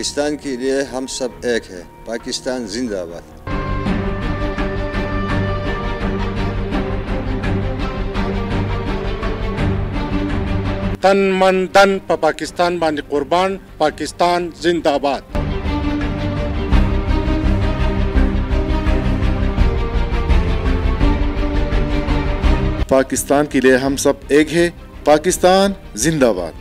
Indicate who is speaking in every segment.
Speaker 1: पाकिस्तान के लिए हम सब एक है। पाकिस्तान जिंदाबाद।
Speaker 2: तन मन धन पर पाकिस्तान बांधे कुर्बान। पाकिस्तान जिंदाबाद।
Speaker 3: पाकिस्तान के लिए हम सब एक है। पाकिस्तान जिंदाबाद।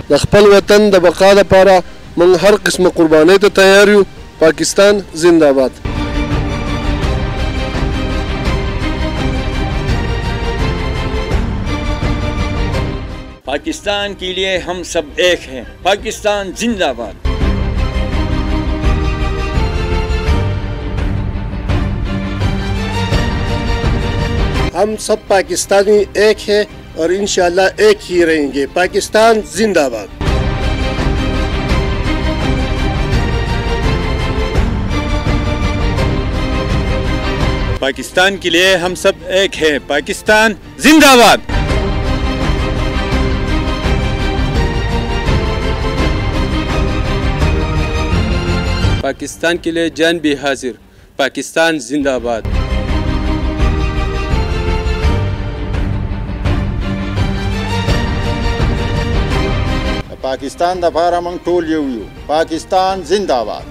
Speaker 4: د خپل وطن د بقا لپاره موږ هر قسمه قربانۍ ته تیار یو. पाकिस्तान जिंदाबाद।
Speaker 5: पाकिस्तान के लिए हम सब एक हैं। पाकिस्तान जिंदाबाद।
Speaker 4: हम सब पाकिस्तानी एक हैं और इंशाल्लाह एक ही रहेंगे। पाकिस्तान जिंदाबाद।
Speaker 5: पाकिस्तान के लिए हम सब एक हैं। पाकिस्तान जिंदाबाद।
Speaker 6: पाकिस्तान के लिए जान भी हाजिर। पाकिस्तान जिंदाबाद।
Speaker 1: पाकिस्तान दफारा मंग टोल यू। पाकिस्तान जिंदाबाद।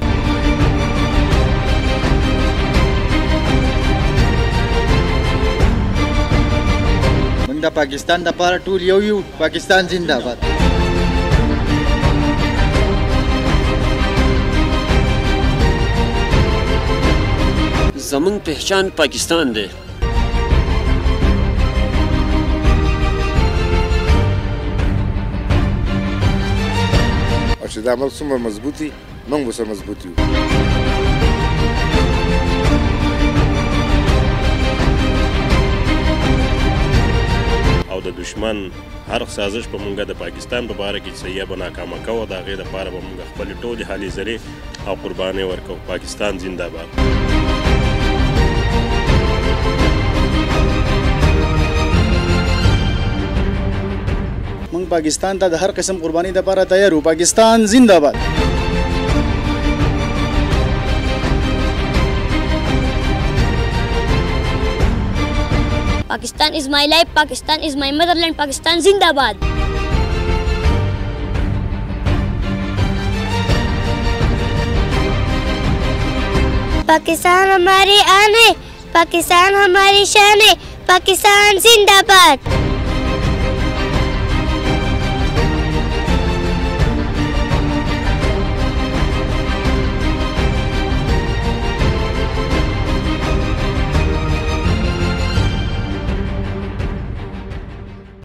Speaker 1: मंग पाकिस्तान दफारा टोल यू। पाकिस्तान जिंदाबाद।
Speaker 7: زمون پہچان پاکستان دی.
Speaker 3: او چې دا عمل څومره مضبوطي موږ به سره مضبوط یو.
Speaker 8: او د دشمن هر سازش په مونږه د پاکستان په باره کې سیه به ناکامه کوو. د هغې دپاره به مونږ خپلې ټولې هلې ځلې او قربانۍ ورکوو. پاکستان زنده‌باد.
Speaker 4: موږ پاکستان ته د هر قسم قربانۍ لپاره تیار یو. پاکستان زنده‌باد.
Speaker 9: Pakistan is my life. Pakistan is my motherland. Pakistan zindabad.
Speaker 10: Pakistan हमारी आन है, पाकिस्तान हमारी शान है, पाकिस्तान जिंदाबाद।